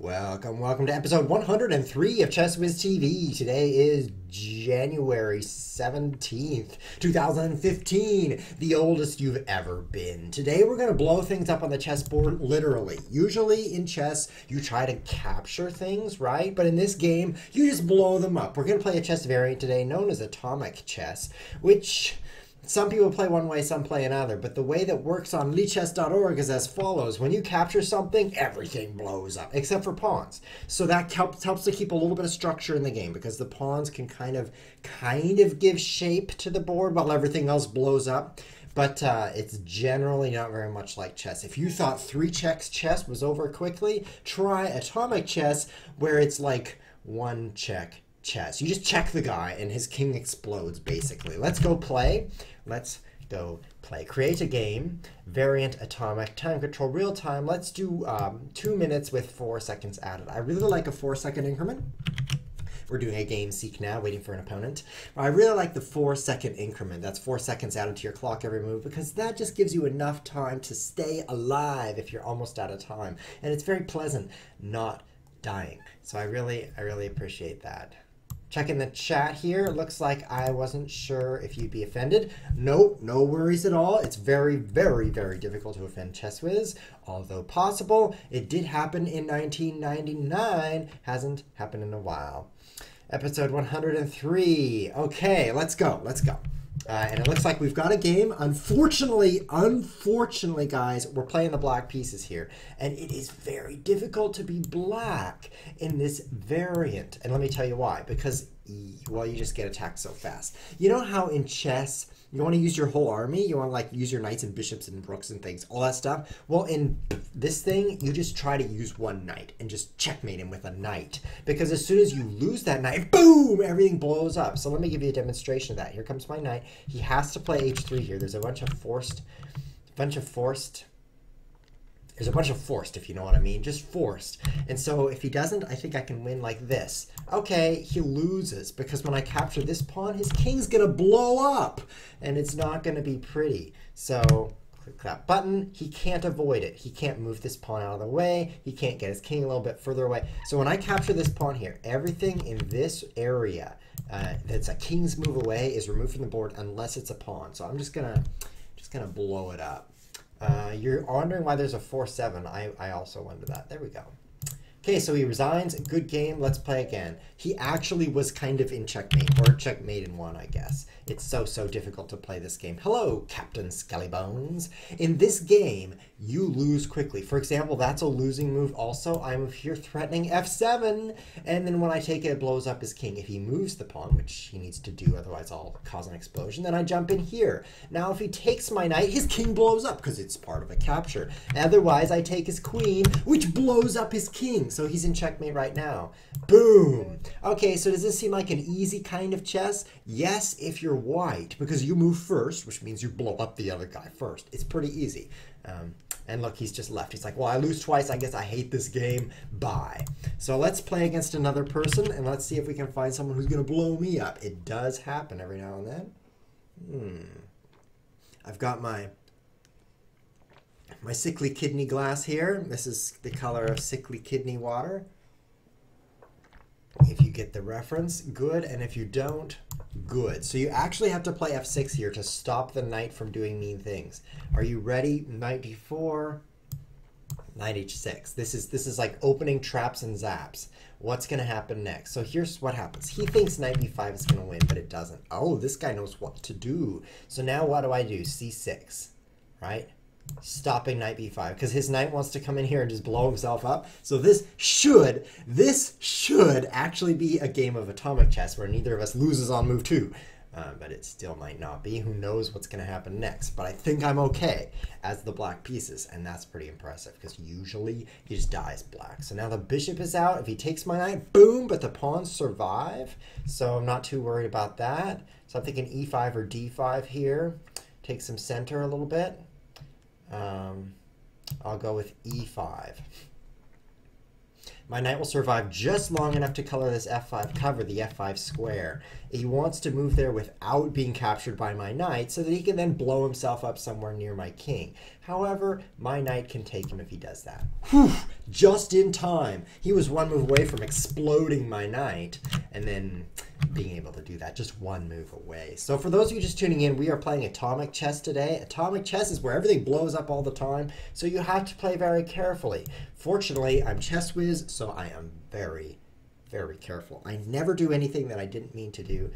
Welcome to episode 103 of Chess Wiz TV. Today is January 17th, 2015, the oldest you've ever been. Today we're going to blow things up on the chessboard, literally. Usually in chess, you try to capture things, right? But in this game, you just blow them up. We're going to play a chess variant today known as atomic chess, which some people play one way, some play another, but the way that works on lichess.org is as follows. When you capture something, everything blows up, except for pawns. So that helps to keep a little bit of structure in the game, because the pawns can kind of give shape to the board while everything else blows up. But it's generally not very much like chess. If you thought 3 checks chess was over quickly, try atomic chess, where it's like 1 check chess. You just check the guy and his king explodes, basically. Let's go play. Create a game, variant atomic, time control, real time. Let's do 2 minutes with 4 seconds added. I really like a 4-second increment. We're doing a game seek now, waiting for an opponent. But I really like the 4-second increment. That's 4 seconds added to your clock every move, because that just gives you enough time to stay alive if you're almost out of time. And it's very pleasant not dying. So I really appreciate that. Checking the chat here. It looks like I wasn't sure if you'd be offended. No worries at all. It's very difficult to offend Chess Wiz, although possible. It did happen in 1999. Hasn't happened in a while. Episode 103. Okay, let's go. And it looks like we've got a game. Unfortunately, guys, we're playing the black pieces here. And it is very difficult to be black in this variant. And let me tell you why. Because, well, you just get attacked so fast. You know how in chess, you want to use your whole army? You want to, like, use your knights and bishops and rooks and things, all that stuff? Well, in this thing, you just try to use one knight and just checkmate him with a knight. Because as soon as you lose that knight, boom, everything blows up. So let me give you a demonstration of that. Here comes my knight. He has to play h3 here. There's a bunch of forced, if you know what I mean, just forced. And so if he doesn't, I think I can win like this. Okay, he loses, because when I capture this pawn, his king's gonna blow up, and it's not gonna be pretty. So click that button. He can't avoid it. He can't move this pawn out of the way. He can't get his king a little bit further away. So when I capture this pawn here, everything in this area that's a king's move away is removed from the board unless it's a pawn. So I'm just gonna blow it up. You're wondering why there's a 4-7. I also wonder that. There we go. Okay, so he resigns. Good game. Let's play again. He actually was kind of in checkmate, or checkmate in 1, I guess. It's so difficult to play this game. Hello, Captain Skellybones. In this game, you lose quickly. For example, that's a losing move also. I'm here threatening f7, and then when I take it, it blows up his king. If he moves the pawn, which he needs to do, otherwise I'll cause an explosion, then I jump in here. Now, if he takes my knight, his king blows up, because it's part of a capture. Otherwise, I take his queen, which blows up his king. So he's in checkmate right now. Boom. Okay, so does this seem like an easy kind of chess? Yes, if you're white, because you move first, which means you blow up the other guy first. It's pretty easy. And look, he's just left. He's like, well, I lose twice. I guess I hate this game. Bye. So let's play against another person, and let's see if we can find someone who's going to blow me up. It does happen every now and then. I've got my sickly kidney glass here. This is the color of sickly kidney water. If you get the reference, good. And if you don't, good. So you actually have to play f6 here to stop the knight from doing mean things. Are you ready? Knight d4, knight h6. This is like opening traps and zaps. What's going to happen next? So here's what happens. He thinks knight b5 is going to win, but it doesn't. Oh, this guy knows what to do. So now what do? c6, right? Stopping knight b5, because his knight wants to come in here and just blow himself up. So this should actually be a game of atomic chess where neither of us loses on move 2. But it still might not be. Who knows what's going to happen next? But I think I'm okay as the black pieces, and that's pretty impressive, because usually he just dies black. So now the bishop is out. If he takes my knight, boom, but the pawns survive. So I'm not too worried about that. So I'm thinking e5 or d5 here. Take some center a little bit. I'll go with e5. My knight will survive just long enough to color this f5 cover, the f5 square. He wants to move there without being captured by my knight so that he can then blow himself up somewhere near my king. However, my knight can take him if he does that. Whew, just in time. He was one move away from exploding my knight, and then being able to do that, just one move away. So for those of you just tuning in, we are playing Atomic Chess today. Atomic Chess is where everything blows up all the time, so you have to play very carefully. Fortunately, I'm Chess Whiz, so I am very, very careful. I never do anything that I didn't mean to do,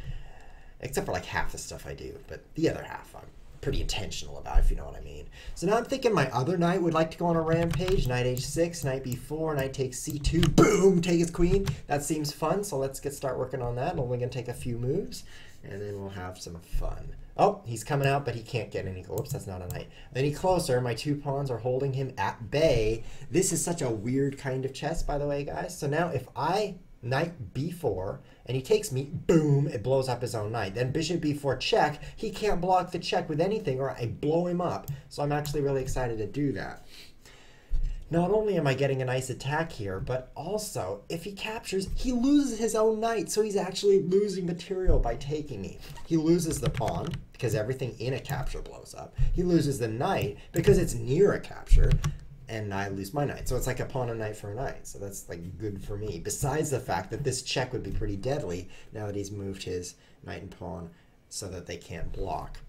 except for like half the stuff I do, but the other half I'm pretty intentional about, if you know what I mean. So now I'm thinking my other knight would like to go on a rampage. Knight h6, knight b4, knight takes c2, boom, take his queen. That seems fun, so let's start working on that. I'm only going to take a few moves, and then we'll have some fun. Oh, he's coming out, but he can't get any. Whoops, that's not a knight. Any closer, my two pawns are holding him at bay. This is such a weird kind of chess, by the way, guys. So now if I knight b4, and he takes me, boom, it blows up his own knight. Then bishop b4 check, he can't block the check with anything or I blow him up. So I'm actually really excited to do that. Not only am I getting a nice attack here, but also, if he captures, he loses his own knight, so he's actually losing material by taking me. He loses the pawn, because everything in a capture blows up. He loses the knight, because it's near a capture, and I lose my knight. So it's like a pawn and knight for a knight. So that's like good for me. Besides the fact that this check would be pretty deadly now that he's moved his knight and pawn so that they can't block.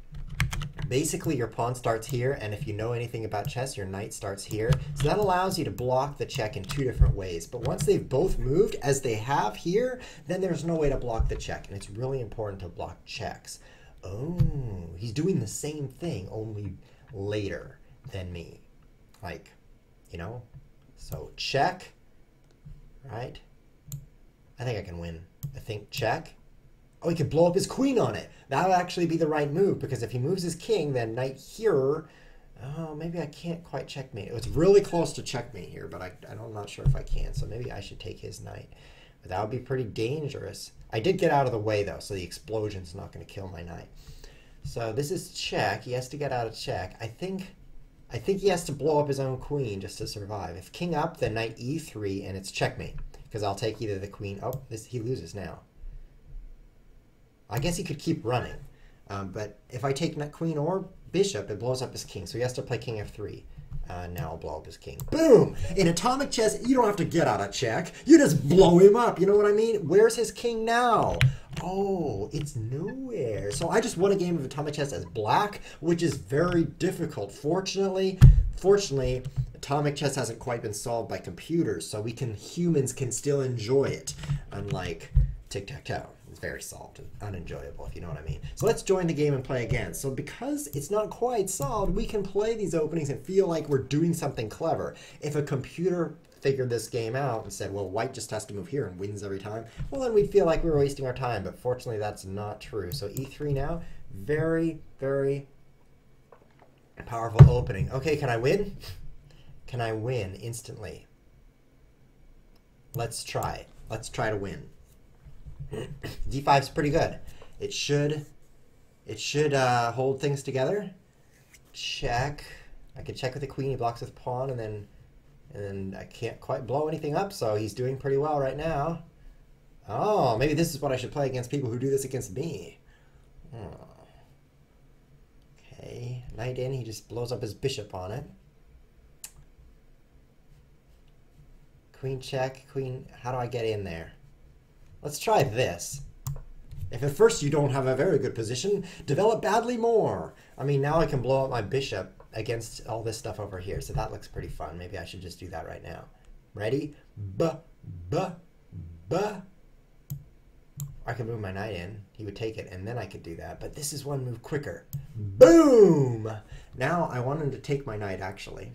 Basically, your pawn starts here, and if you know anything about chess, your knight starts here. So that allows you to block the check in two different ways. But once they've both moved, as they have here, then there's no way to block the check. And it's really important to block checks. Oh, he's doing the same thing, only later than me. Like, you know, so check, right? I think I can win. I think check. Oh, he could blow up his queen on it. That would actually be the right move, because if he moves his king, then knight here, oh, maybe I can't quite checkmate. It's really close to checkmate here, but I'm not sure if I can, so maybe I should take his knight. But that would be pretty dangerous. I did get out of the way, though, so the explosion's not going to kill my knight. So this is check. He has to get out of check. I think he has to blow up his own queen just to survive. If king up, then knight e3, and it's checkmate, because I'll take either the queen. Oh, he loses now. I guess he could keep running, but if I take queen or bishop, it blows up his king, so he has to play king f3. Now I'll blow up his king. Boom! In Atomic Chess, you don't have to get out of check. You just blow him up. You know what I mean? Where's his king now? Oh, it's nowhere. So I just won a game of Atomic Chess as black, which is very difficult. Fortunately, Atomic Chess hasn't quite been solved by computers, so humans can still enjoy it, unlike tic-tac-toe. It's very solved and unenjoyable, if you know what I mean. So let's join the game and play again. So because it's not quite solved, we can play these openings and feel like we're doing something clever. If a computer figured this game out and said, well, white just has to move here and wins every time, well, then we'd feel like we were wasting our time. But fortunately, that's not true. So e3 now, very, very powerful opening. Okay, can I win? Can I win instantly? Let's try. Let's try to win. d5 is pretty good. It should hold things together. Check. I could check with the queen. He blocks with pawn, and then I can't quite blow anything up. So he's doing pretty well right now. Oh, maybe this is what I should play against people who do this against me. Oh. Okay, knight in. He just blows up his bishop on it. Queen check. Queen. How do I get in there? Let's try this. If at first you don't have a very good position, develop badly more. I mean, now I can blow up my bishop against all this stuff over here, so that looks pretty fun. Maybe I should just do that right now. Ready? I can move my knight in. He would take it, and then I could do that. But this is one move quicker. Boom! Now I want him to take my knight, actually.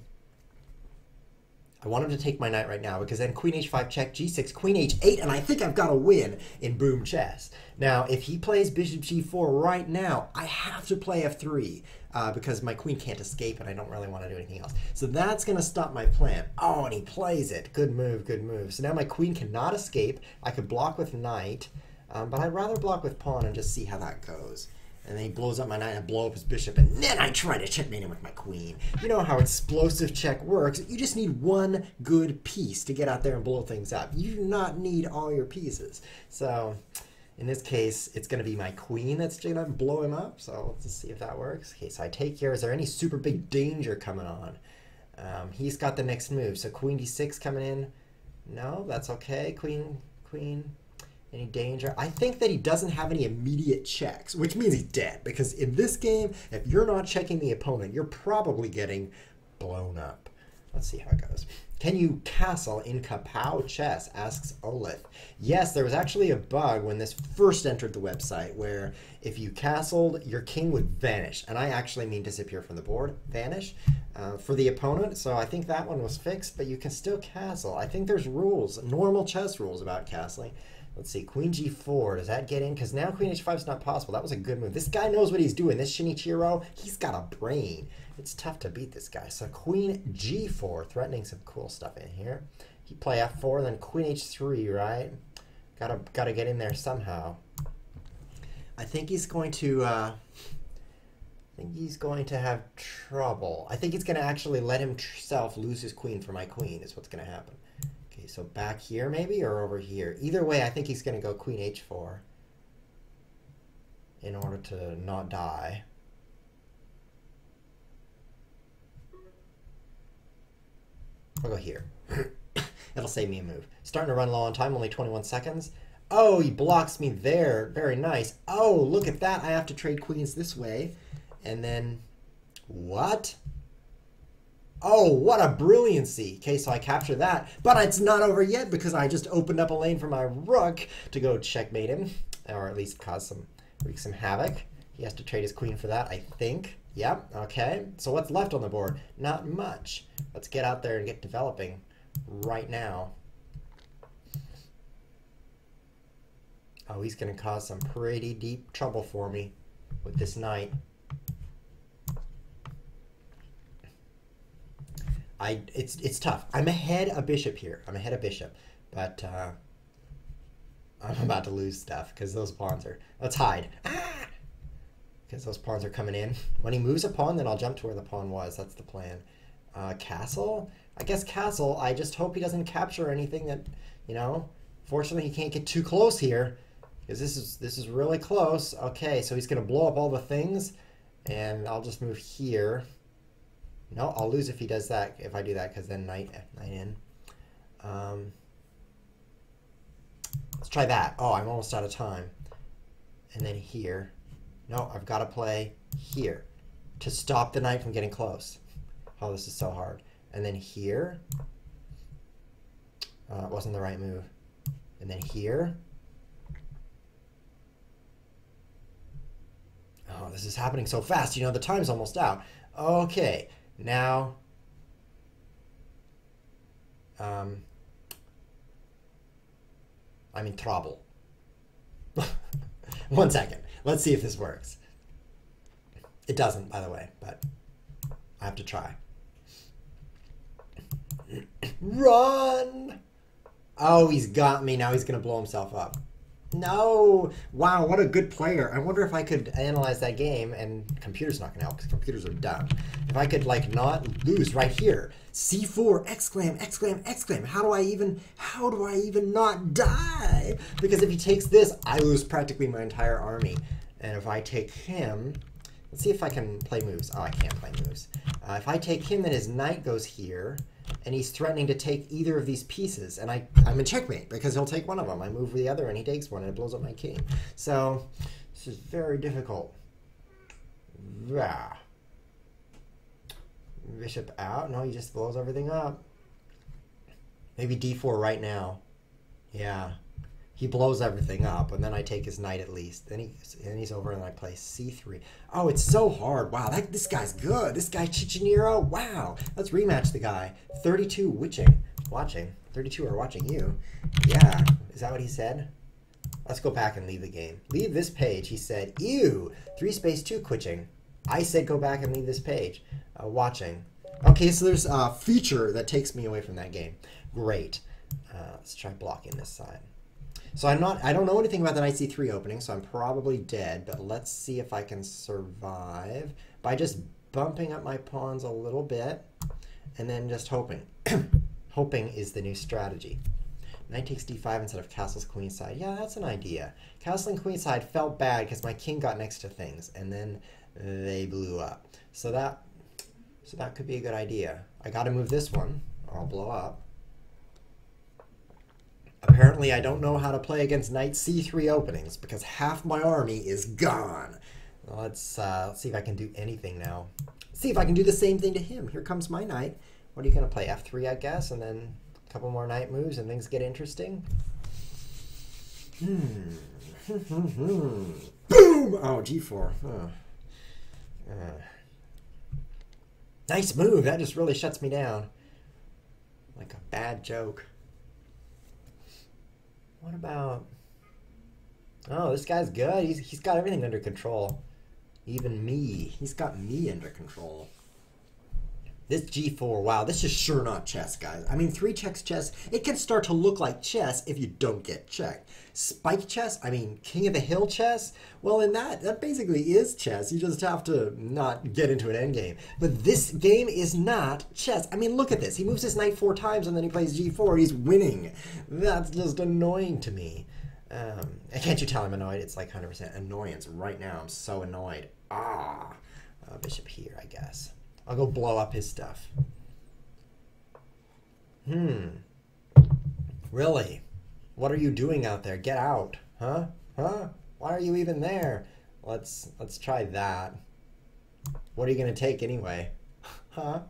I want him to take my knight right now, because then queen h5 check, g6, queen h8, and I think I've got a win in boom chess. Now, if he plays bishop g4 right now, I have to play f3, because my queen can't escape, and I don't really want to do anything else. So that's going to stop my plan. Oh, and he plays it. Good move, good move. So now my queen cannot escape. I could block with knight, but I'd rather block with pawn and just see how that goes. And then he blows up my knight, I blow up his bishop, and then I try to checkmate him with my queen. You know how explosive check works. You just need one good piece to get out there and blow things up. You do not need all your pieces. So in this case, it's going to be my queen that's going to blow him up. So let's just see if that works. Okay, so I take here. Is there any super big danger coming on? He's got the next move. So queen d6 coming in. No, that's okay. Queen. Any danger? I think that he doesn't have any immediate checks, which means he's dead. Because in this game, if you're not checking the opponent, you're probably getting blown up. Let's see how it goes. Can you castle in Kapow chess? Asks Olith. Yes, there was actually a bug when this first entered the website where if you castled, your king would vanish. And I actually mean disappear from the board, vanish, for the opponent. So I think that one was fixed, but you can still castle. I think there's rules, normal chess rules about castling. Let's see, queen g4, does that get in? Because now queen h5 is not possible. That was a good move. This guy knows what he's doing. This Shinichiro, he's got a brain. It's tough to beat this guy. So queen g4, threatening some cool stuff in here. He play f4, then queen h3, right? Gotta get in there somehow. I think he's going to have trouble. I think he's going to actually let himself lose his queen for my queen is what's going to happen. Okay, so back here maybe or over here. Either way, I think he's going to go queen h4 in order to not die. I'll go here. It'll save me a move. Starting to run low on time, only 21 seconds. Oh, he blocks me there. Very nice. Oh, look at that. I have to trade queens this way. And then, what? Oh, what a brilliancy. Okay, so I capture that. But it's not over yet because I just opened up a lane for my rook to go checkmate him. Or at least wreak some havoc. He has to trade his queen for that, I think. Yep, okay. So what's left on the board? Not much. Let's get out there and get developing right now. Oh, he's going to cause some pretty deep trouble for me with this knight. It's tough. I'm ahead a bishop here. I'm ahead a bishop. But I'm about to lose stuff because those pawns are... Let's hide. Ah! Because those pawns are coming in. When he moves a pawn, then I'll jump to where the pawn was. That's the plan. Castle? I guess castle. I just hope he doesn't capture anything that, you know... Fortunately, he can't get too close here. Because this is really close. Okay, so he's going to blow up all the things. And I'll just move here. No, I'll lose if he does that, if I do that, because then knight in. Let's try that. Oh, I'm almost out of time. And then here. No, I've got to play here to stop the knight from getting close. Oh, this is so hard. And then here. It wasn't the right move. And then here. Oh, this is happening so fast. You know, the time's almost out. Okay. Now, I'm in trouble. 1 second. Let's see if this works. It doesn't, by the way, but I have to try. Run! Oh, he's got me. Now he's going to blow himself up. No! Wow, what a good player. I wonder if I could analyze that game, and computer's not going to help because computers are dumb. If I could, like, not lose right here. C4, exclaim, exclaim, exclaim. How do I even not die? Because if he takes this, I lose practically my entire army. And if I take him, let's see if I can play moves. Oh, I can't play moves. If I take him, then his knight goes here. And he's threatening to take either of these pieces. And I'm in checkmate because he'll take one of them. I move the other and he takes one and it blows up my king. So this is very difficult. Bishop out. No, he just blows everything up. Maybe d4 right now. Yeah. He blows everything up, and then I take his knight at least. Then he's over, and I play c3. Oh, it's so hard. Wow, this guy's good. This guy Chichinero. Wow. Let's rematch the guy. 32 watching. 32 are watching you. Yeah. Is that what he said? Let's go back and leave the game. Leave this page. He said, ew. 3-2 quitching. I said go back and leave this page. Watching. Okay, so there's a feature that takes me away from that game. Great. Let's try blocking this side. So I don't know anything about the knight c3 opening, so I'm probably dead, but let's see if I can survive by just bumping up my pawns a little bit and then just hoping. Hoping is the new strategy. Knight takes d5 instead of castles queenside. Yeah, that's an idea. Castling queenside felt bad because my king got next to things, and then they blew up. So that could be a good idea. I gotta move this one or I'll blow up. Apparently I don't know how to play against knight c3 openings because half my army is gone. Let's see if I can do anything now. See if I can do the same thing to him. Here comes my knight. What are you going to play? F3, I guess, and then a couple more knight moves and things get interesting. Boom! Oh, g4. Nice move. That just really shuts me down. Like a bad joke. What about... Oh, this guy's good. He's got everything under control. Even me. He's got me under control. This g4, wow, this is sure not chess, guys. I mean, 3 checks chess, it can start to look like chess if you don't get checked. Spike chess, I mean, king of the hill chess, well, in that basically is chess. You just have to not get into an endgame. But this game is not chess. I mean, look at this. He moves his knight 4 times and then he plays g4. He's winning. That's just annoying to me. Can't you tell I'm annoyed? It's like 100% annoyance right now. I'm so annoyed. Bishop here, I guess. I'll go blow up his stuff. Really? What are you doing out there? Get out. Huh? Huh? Why are you even there? Let's try that. What are you going to take anyway? Huh?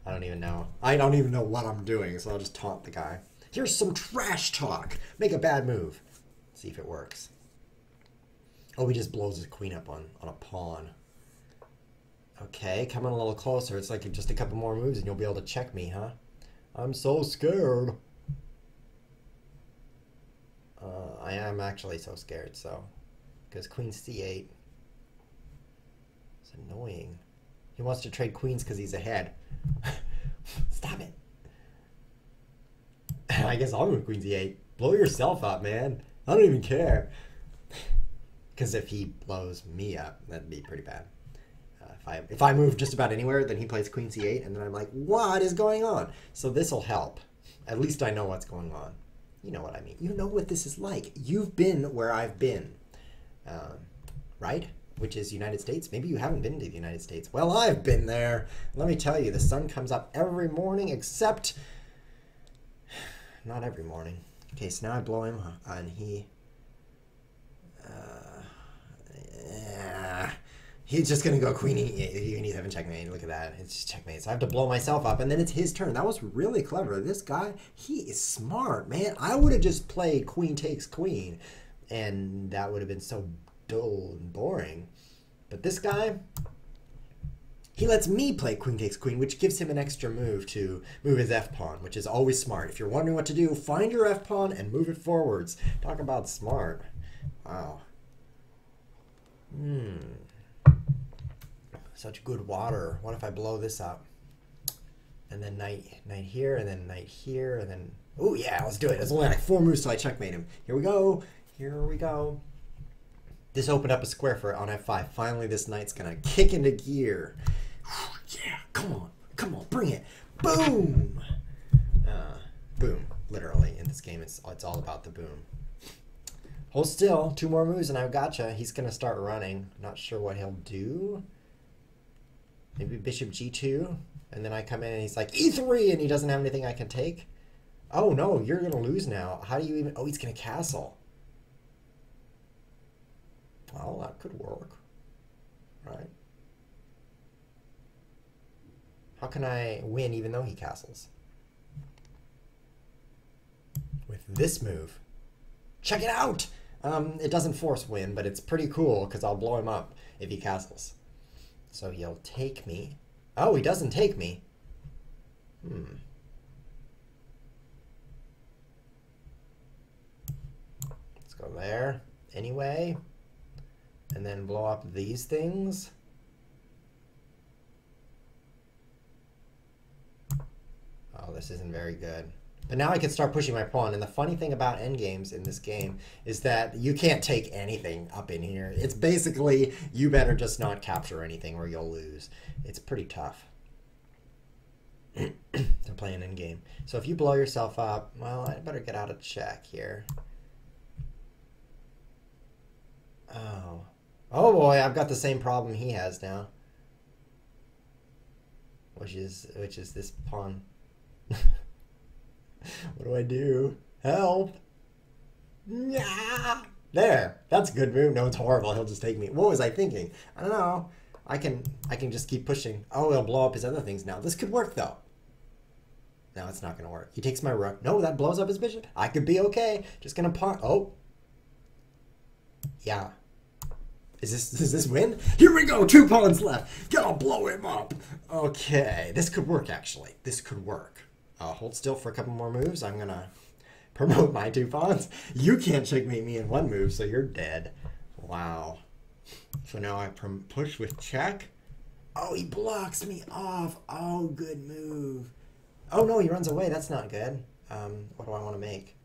I don't even know. I don't even know what I'm doing, so I'll just taunt the guy. Here's some trash talk. Make a bad move. See if it works. Oh, he just blows his queen up on a pawn. Okay, come in a little closer. It's like just a couple more moves and you'll be able to check me, huh? I'm so scared. I am actually so scared, so... Because queen c8. It's annoying. He wants to trade queens because he's ahead. Stop it. I guess I'll move queen c8. Blow yourself up, man. I don't even care. Because if he blows me up, that'd be pretty bad. If I move just about anywhere, then he plays queen c8, and then I'm like, what is going on? So this will help. At least I know what's going on. You know what I mean. You know what this is like. You've been where I've been. Right? Which is United States. Maybe you haven't been to the United States. Well, I've been there. Let me tell you, the sun comes up every morning except... Not every morning. Okay, so now I blow him, and he... He's just going to go queen e8. He's having checkmate. Look at that. It's just checkmate. So I have to blow myself up, and then it's his turn. That was really clever. This guy, he is smart, man. I would have just played queen takes queen, and that would have been so dull and boring. But this guy, he lets me play queen takes queen, which gives him an extra move to move his f-pawn, which is always smart. If you're wondering what to do, find your f-pawn and move it forwards. Talk about smart. Wow. Such good water. What if I blow this up? And then knight here, and then knight here, and then... Oh, yeah, let's do it. It's only like 4 moves till I checkmate him. Here we go. Here we go. This opened up a square for it on f5. Finally, this knight's going to kick into gear. Yeah, come on. Come on, bring it. Boom! Boom. Literally, in this game, it's all about the boom. Hold still. 2 more moves, and I've gotcha. He's going to start running. Not sure what he'll do. Maybe bishop g2, and then I come in and he's like, e3, and he doesn't have anything I can take. Oh, no, you're going to lose now. How do you even... Oh, he's going to castle. Well, that could work. Right? How can I win even though he castles? With this move. Check it out! It doesn't force win, but it's pretty cool because I'll blow him up if he castles. So he'll take me. Oh, he doesn't take me. Let's go there. Anyway. And then blow up these things. Oh, this isn't very good. But now I can start pushing my pawn. And the funny thing about endgames in this game is that you can't take anything up in here. It's basically, you better just not capture anything or you'll lose. It's pretty tough to play an endgame. So if you blow yourself up, well, I better get out of check here. Oh boy, I've got the same problem he has now. which is this pawn. What do I do? Help! Yeah. There. That's a good move. No, it's horrible. He'll just take me. What was I thinking? I don't know. I can just keep pushing. Oh, he'll blow up his other things now. This could work though. No, it's not gonna work. He takes my rook. No, that blows up his bishop. I could be okay. Just gonna pawn. Oh. Yeah. Does this win? Here we go. 2 pawns left. Gotta blow him up. Okay. This could work actually. This could work. Hold still for a couple more moves. I'm gonna promote my 2 pawns. You can't checkmate me in 1 move, so you're dead. Wow. So now I push with check. Oh, he blocks me off. Oh, good move. Oh no, he runs away. That's not good. What do I want to make?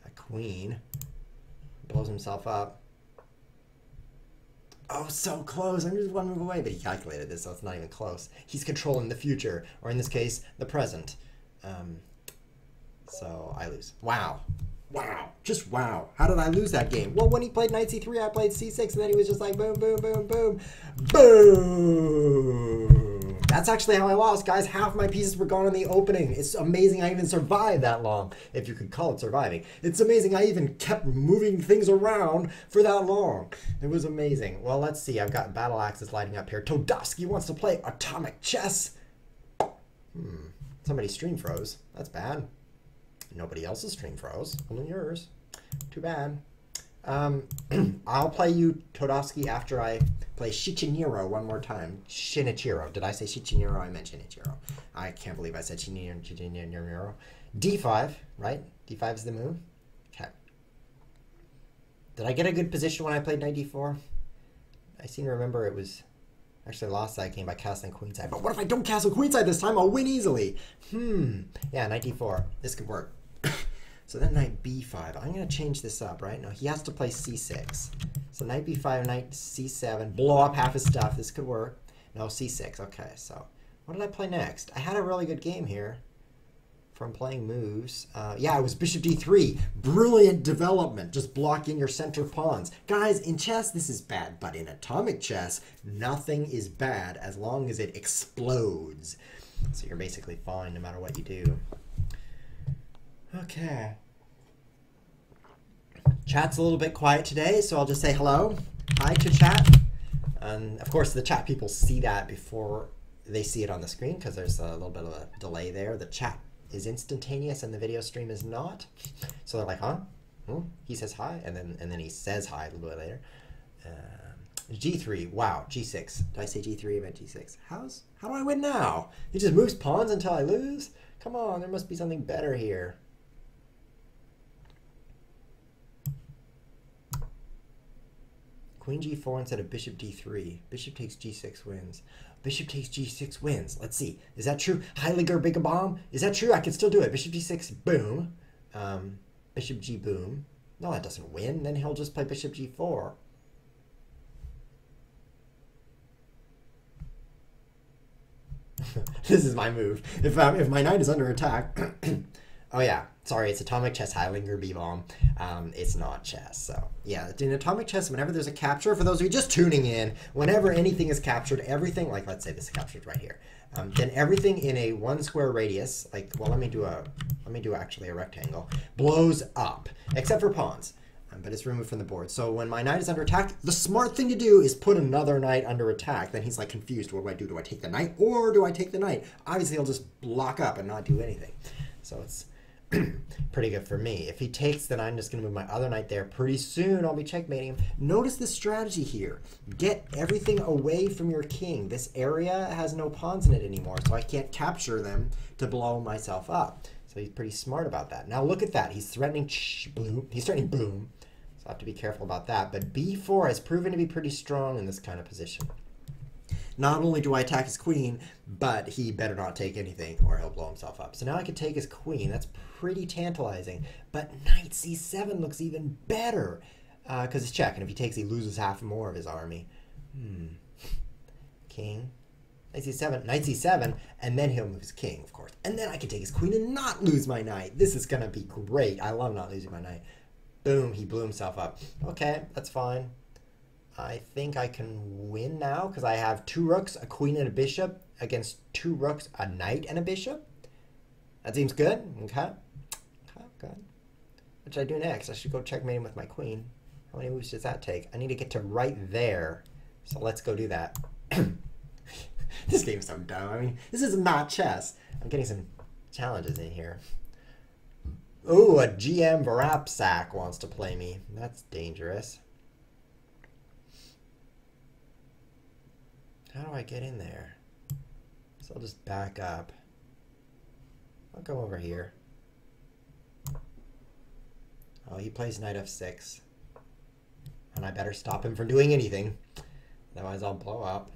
A queen. Blows himself up. Oh, so close. I'm just 1 move away, but he calculated this, so it's not even close. He's controlling the future, or in this case, the present. So I lose. Wow. Wow. Just wow. How did I lose that game? Well, when he played knight c3, I played c6, and then he was just like boom, boom, boom, boom, boom. That's actually how I lost, guys. Half my pieces were gone in the opening. It's amazing I even survived that long, if you could call it surviving. It's amazing I even kept moving things around for that long. It was amazing. Well, let's see. I've got battle axes lighting up here. Todovsky wants to play atomic chess. Somebody's stream froze. That's bad. Nobody else's stream froze. Only yours. Too bad. I'll play you, Todovsky, after I play Shichiniro 1 more time. Shinichiro. Did I say Shichiniro? I meant Shinichiro. I can't believe I said Shichiniro. D5, right? D5 is the move. Okay. Did I get a good position when I played knight d4? I seem to remember it was... Actually, I lost that game by castling queenside. But what if I don't castle queenside this time? I'll win easily. Yeah, knight d4. This could work. So then knight b5. I'm going to change this up, right? No, he has to play c6. So knight b5, knight c7. Blow up half his stuff. This could work. No, c6. Okay, so what did I play next? I had a really good game here from playing moves. Yeah, it was bishop d3. Brilliant development. Just blocking your center pawns. Guys, in chess, this is bad. But in atomic chess, nothing is bad as long as it explodes. So you're basically fine no matter what you do. Okay. Chat's a little bit quiet today, so I'll just say hello. Hi to chat. And of course, the chat people see that before they see it on the screen because there's a little bit of a delay there. The chat is instantaneous and the video stream is not. So they're like, huh? He says hi, and then he says hi a little bit later. G3. Wow. G6. Did I say G3? I meant G6. How do I win now? He just moves pawns until I lose? Come on, there must be something better here. Queen g4 instead of bishop d3. Bishop takes g6 wins. Bishop takes g6 wins. Let's see. Is that true? Heiliger Big Bomb? Is that true? I can still do it. Bishop d6, boom. Bishop g, boom. No, that doesn't win. Then he'll just play bishop g4. This is my move. If my knight is under attack... Oh yeah, sorry, it's atomic chess, Heiliger B-bomb. It's not chess, so yeah. In atomic chess, whenever there's a capture, for those of you just tuning in, whenever anything is captured, everything, like let's say this is captured right here, then everything in a 1 square radius, like, well, let me do actually a rectangle, blows up, except for pawns, but it's removed from the board. So when my knight is under attack, the smart thing to do is put another knight under attack. Then he's like confused. What do I do? Do I take the knight or do I take the knight? Obviously, he'll just block up and not do anything. So it's pretty good for me. If he takes, then I'm just going to move my other knight there. Pretty soon, I'll be checkmating him. Notice the strategy here. Get everything away from your king. This area has no pawns in it anymore, so I can't capture them to blow myself up. So he's pretty smart about that. Now look at that. He's threatening boom. He's threatening boom. So I have to be careful about that. But b4 has proven to be pretty strong in this kind of position. Not only do I attack his queen, but he better not take anything or he'll blow himself up. So now I can take his queen. That's pretty tantalizing. But knight c7 looks even better because it's check. And if he takes, he loses half more of his army. King. Knight c7, and then he'll move his king, of course. And then I can take his queen and not lose my knight. This is going to be great. I love not losing my knight. Boom, he blew himself up. Okay, that's fine. I think I can win now because I have 2 rooks, a queen, and a bishop. against 2 rooks, a knight, and a bishop. That seems good. Okay. Okay, good. What should I do next? I should go checkmate him with my queen. How many moves does that take? I need to get to right there. So let's go do that. This game's so dumb. I mean, this is not chess. I'm getting some challenges in here. Ooh, a GM Varapsak wants to play me. That's dangerous. How do I get in there? So I'll just back up. I'll go over here. Oh, he plays knight f6. And I better stop him from doing anything. Otherwise I'll blow up.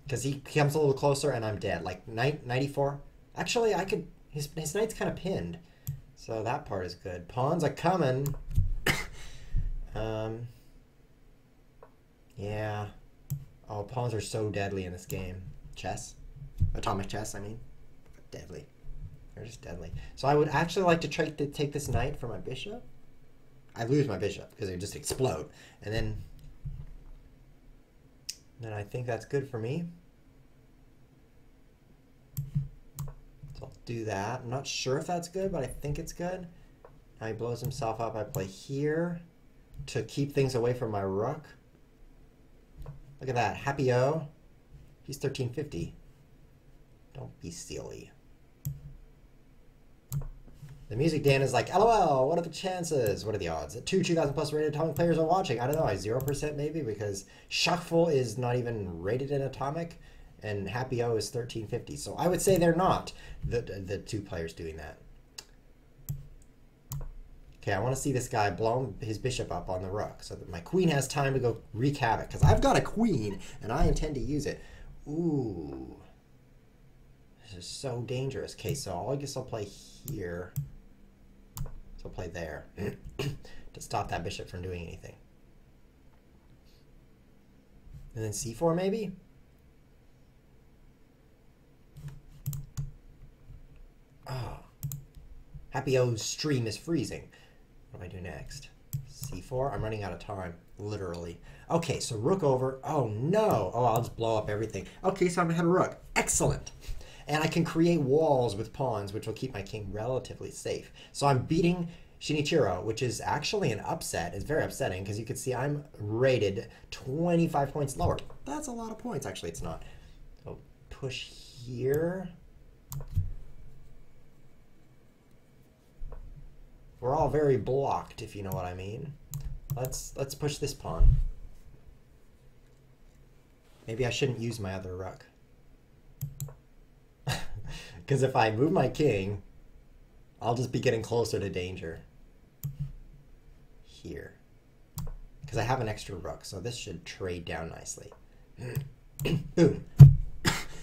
Because he comes a little closer and I'm dead. Like knight 94. Actually, I could... His knight's kind of pinned. So that part is good. Pawns are coming. Yeah. Oh, pawns are so deadly in this game. Chess? Atomic chess, I mean. Deadly. They're just deadly. So I would actually like to try to take this knight for my bishop. I lose my bishop because it would just explode. And then I think that's good for me. So I'll do that. I'm not sure if that's good, but I think it's good. Now he blows himself up. I play here to keep things away from my rook. Look at that. Happy O. He's 1350. Don't be silly. The music Dan is like, LOL, what are the chances? What are the odds? 2,000 plus rated Atomic players are watching. I don't know, 0% maybe, because Shuffle is not even rated in Atomic, and Happy O is 1350. So I would say they're not the 2 players doing that. Okay, I want to see this guy blow his bishop up on the rook so that my queen has time to go wreak havoc, because I've got a queen, and I intend to use it. Ooh. This is so dangerous. Okay, so I guess I'll play here. So I'll play there to stop that bishop from doing anything. And then c4 maybe? Oh. Happy O's stream is freezing. What do I do next? c4? I'm running out of time. Literally. Okay, so rook over. Oh, no. Oh, I'll just blow up everything. Okay, so I'm ahead of rook. Excellent. And I can create walls with pawns, which will keep my king relatively safe. So I'm beating Shinichiro, which is actually an upset. It's very upsetting because you can see I'm rated 25 points lower. That's a lot of points. Actually, it's not. So push here. We're all very blocked, if you know what I mean. Let's push this pawn. Maybe I shouldn't use my other rook. Because if I move my king, I'll just be getting closer to danger. Here. Because I have an extra rook, so this should trade down nicely. Boom.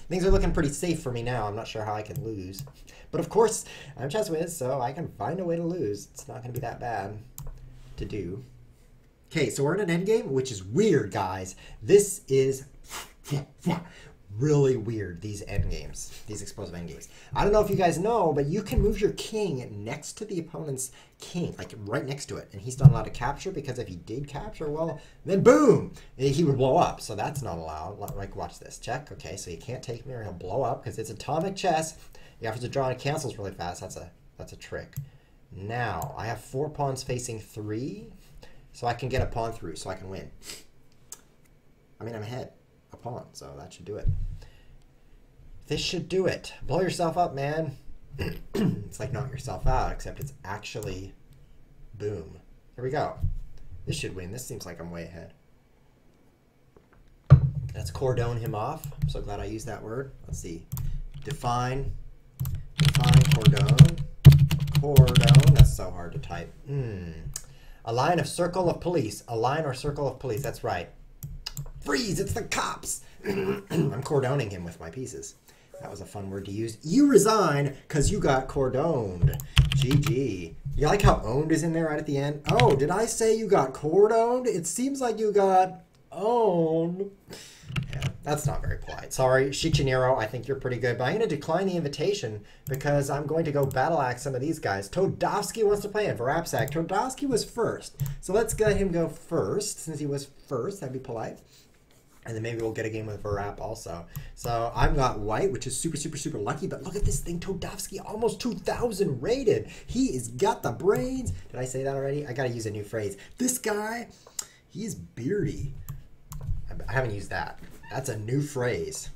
Things are looking pretty safe for me now. I'm not sure how I can lose. But of course, I'm Chess Wiz, so I can find a way to lose. It's not going to be that bad to do. Okay, so we're in an endgame, which is weird, guys. This is really weird, these endgames, these explosive endgames. I don't know if you guys know, but you can move your king next to the opponent's king, like right next to it, and he's not allowed to capture, because if he did capture, well, then boom, he would blow up. So that's not allowed. Like, watch this. Check. Okay, so you can't take me or he'll blow up because it's atomic chess. You have to draw and cancels really fast. That's a trick. Now I have 4 pawns facing 3, so I can get a pawn through, so I can win. I mean, I'm ahead a pawn, so that should do it. This should do it. Blow yourself up, man. It's like knock yourself out, except it's actually boom. Here we go. This should win. This seems like I'm way ahead. Let's cordon him off. I'm so glad I used that word. Let's see. Define cordon. Cordon. That's so hard to type. A line of circle of police. A line or circle of police. That's right. Freeze! It's the cops! I'm cordoning him with my pieces. That was a fun word to use. You resign because you got cordoned. GG. You like how owned is in there right at the end? Oh, did I say you got cordoned? It seems like you got owned. Yeah, that's not very polite. Sorry, Shichinero, I think you're pretty good, but I'm going to decline the invitation because I'm going to go battle axe some of these guys. Todovsky wants to play in Varapsak. Todovsky was first, so let's let him go first since he was first. That'd be polite. And then maybe we'll get a game with Verap also. So I've got white, which is super, super, super lucky. But look at this thing. Todovsky, almost 2,000 rated. He has got the brains. Did I say that already? I got to use a new phrase. This guy, he's beardy. I haven't used that. That's a new phrase.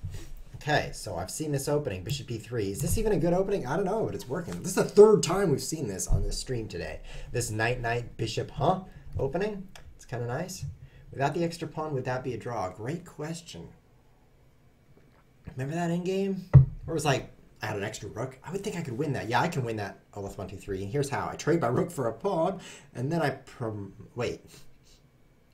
Okay, so I've seen this opening, Bishop D3. Is this even a good opening? I don't know, but it's working. This is the third time we've seen this on this stream today. This knight, bishop, opening. It's kind of nice. Without the extra pawn, would that be a draw? Great question. Remember that endgame? Where it was like, I had an extra rook? I would think I could win that. Yeah, I can win that. Oh, with 1, 2, 3. And here's how. I trade my rook for a pawn, and then I wait.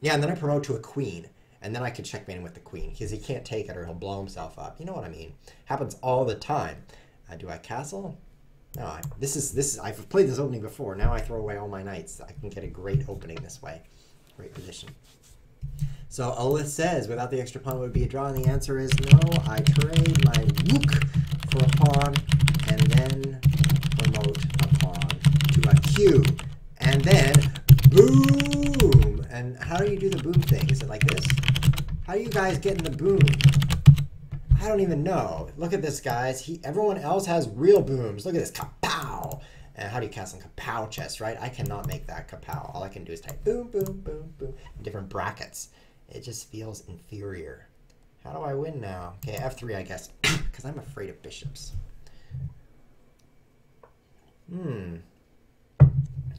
Yeah, and then I promote to a queen. And then I could checkmate him with the queen, because he can't take it or he'll blow himself up. You know what I mean? Happens all the time. Do I castle? No, I've played this opening before. Now I throw away all my knights. I can get a great opening this way. Great position. So Olith says, without the extra pawn, would it be a draw? And the answer is no. I trade my rook for a pawn, and then promote a pawn to a q. And then, boom! And how do you do the boom thing? Is it like this? How are you guys getting the boom? I don't even know. Look at this, guys. Everyone else has real booms. Look at this. Kapow! And how do you cast on Kapow chess, right? I cannot make that Kapow. All I can do is type boom, boom, boom, boom in different brackets. It just feels inferior. How do I win now? Okay, F3, I guess, because I'm afraid of bishops.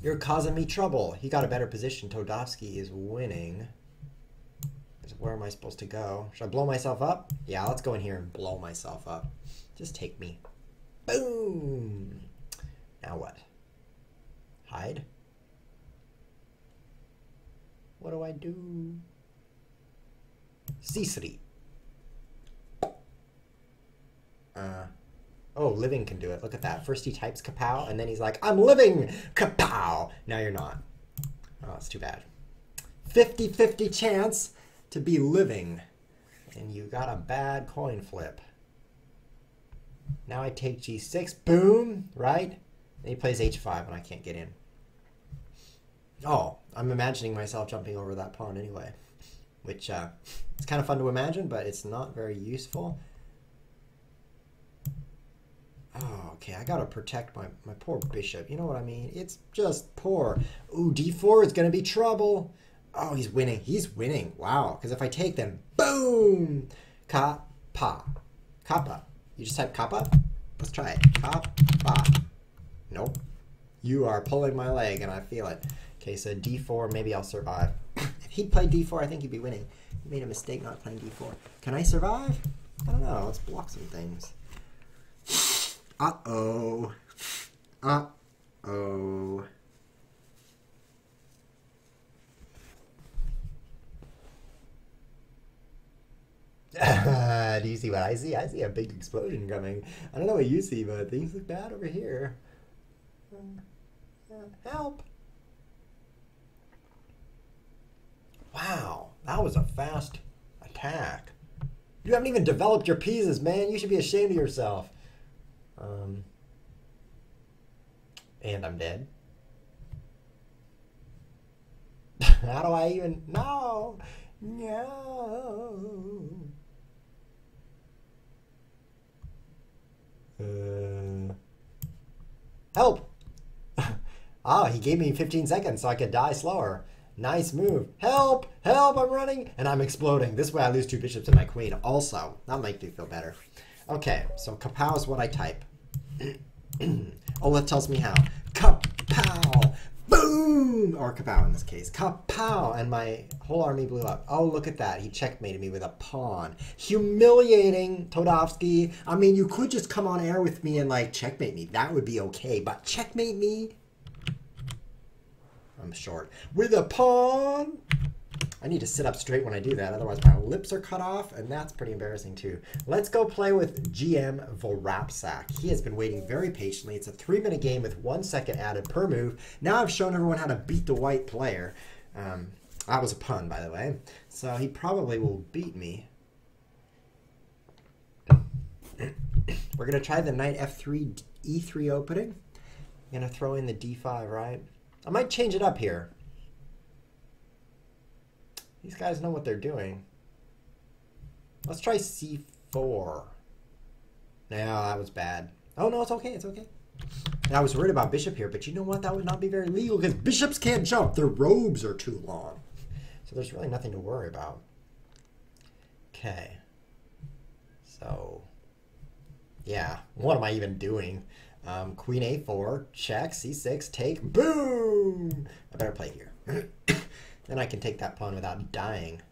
You're causing me trouble. He got a better position. Todovsky is winning. Where am I supposed to go? Should I blow myself up? Yeah, let's go in here and blow myself up. Just take me. Boom! Now what? Hide? What do I do? C3. Oh, living can do it. Look at that. First he types Kapow, and then he's like, I'm living! Kapow! Now you're not. Oh, it's too bad. 50-50 chance to be living. And you got a bad coin flip. Now I take G6. Boom! Right? And he plays H5, and I can't get in. Oh, I'm imagining myself jumping over that pawn anyway. Which, it's kind of fun to imagine, but it's not very useful. Oh, okay, I gotta protect my poor bishop. You know what I mean? It's just poor. Ooh, D4 is gonna be trouble. Oh, he's winning. He's winning. Wow. Because if I take them, boom! Kappa. Kappa. You just type Kappa? Let's try it. Kappa. Nope. You are pulling my leg, and I feel it. Okay, so D4, maybe I'll survive. If he'd played D4, I think he'd be winning. He made a mistake not playing D4. Can I survive? I don't know. Let's block some things. Uh-oh. Uh-oh. Do you see what I see? I see a big explosion coming. I don't know what you see, but things look bad over here. Help! Wow, that was a fast attack. You haven't even developed your pieces, man. You should be ashamed of yourself. And I'm dead. How do I even... No! No! Help! Oh, he gave me 15 seconds so I could die slower. Nice move. Help! Help! I'm running! And I'm exploding. This way I lose 2 bishops and my queen. Also, that might me feel better. Okay, so Kapow is what I type. Olaf tells me how. Kapow! Boom! Or Kapow in this case. Kapow! And my whole army blew up. Oh, look at that. He checkmated me with a pawn. Humiliating, Todovsky. I mean, you could just come on air with me and, like, checkmate me. That would be okay. But checkmate me? I'm short. With a pawn? I need to sit up straight when I do that. Otherwise, my lips are cut off, and that's pretty embarrassing, too. Let's go play with GM Vorapsak. He has been waiting very patiently. It's a 3-minute game with 1 second added per move. Now I've shown everyone how to beat the white player. That was a pun, by the way. So he probably will beat me. We're going to try the knight F3, E3 opening. I'm going to throw in the D5, right? I might change it up here. These guys know what they're doing. Let's try c4. No, that was bad. Oh, no, it's okay. It's okay. And I was worried about bishop here, but you know what? That would not be very legal because bishops can't jump. Their robes are too long. So there's really nothing to worry about. Okay. So, yeah. What am I even doing? Queen a4, check, c6, take, boom! I better play here. Then I can take that pawn without dying.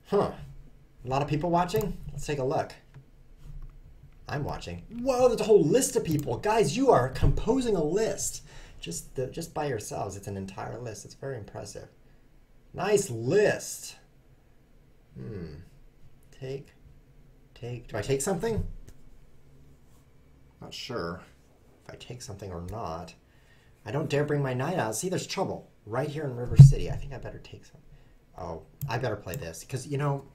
Huh. A lot of people watching? Let's take a look. I'm watching. Whoa, there's a whole list of people. Guys, you are composing a list. Just by yourselves. It's an entire list. It's very impressive. Nice list. Take. Do I take something? Not sure if I take something or not. I don't dare bring my knight out. See, there's trouble right here in River City. I think I better take some. Oh, I better play this because, you know,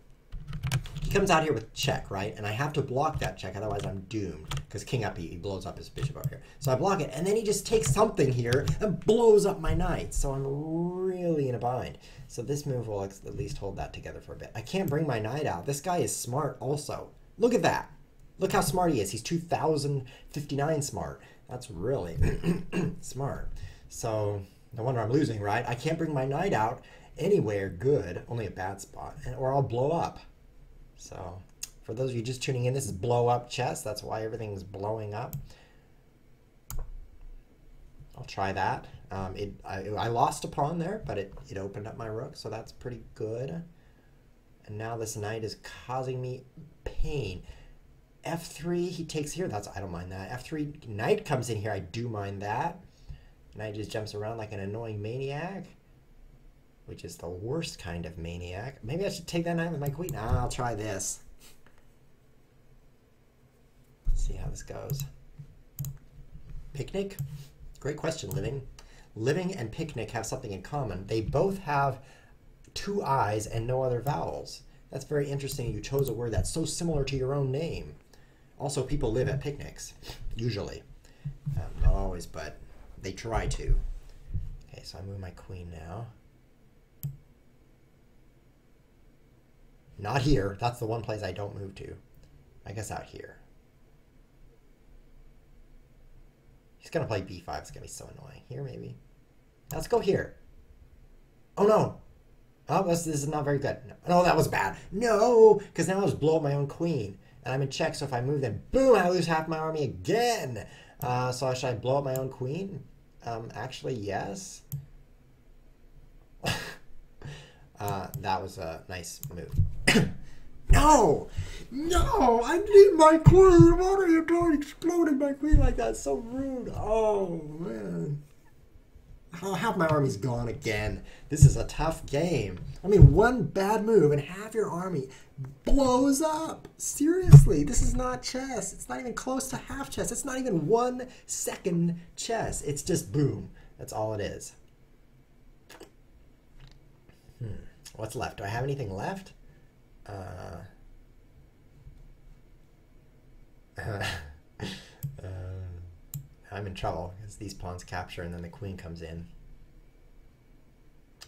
he comes out here with check, right? And I have to block that check, otherwise I'm doomed. Because king up, he blows up his bishop over here. So I block it, and then he just takes something here and blows up my knight. So I'm really in a bind. So this move will at least hold that together for a bit. I can't bring my knight out. This guy is smart also. Look at that. Look how smart he is. He's 2059 smart. That's really smart. So no wonder I'm losing, right? I can't bring my knight out anywhere good. Only a bad spot. Or I'll blow up. So for those of you just tuning in, this is blow up chess. That's why everything's blowing up. I'll try that. I lost a pawn there, but it opened up my rook, so that's pretty good. And now this knight is causing me pain. F3, he takes here. I don't mind that. F3, knight comes in here. I do mind that. Knight just jumps around like an annoying maniac, which is the worst kind of maniac. Maybe I should take that knight with my queen. Nah, I'll try this. Let's see how this goes. Picnic? Great question, Living. Living and picnic have something in common. They both have two I's and no other vowels. That's very interesting. You chose a word that's so similar to your own name. Also, people live at picnics, usually. Not always, but they try to. Okay, so I move my queen now. Not here. That's the one place I don't move to. I guess out here. He's going to play b5. It's going to be so annoying. Here, maybe. Let's go here. Oh, no. Oh, this is not very good. No, that was bad. No, because now I just blow up my own queen. And I'm in check, so if I move, then boom, I lose half my army again. So should I blow up my own queen? Actually, yes. That was a nice move. No! No! I need my queen! What are you doing exploding my queen like that? It's so rude. Oh, man. Half my army's gone again. This is a tough game. I mean, one bad move and half your army blows up. Seriously, this is not chess. It's not even close to half chess. It's not even 1 second chess. It's just boom. That's all it is. What's left? Do I have anything left? I'm in trouble because these pawns capture and then the queen comes in.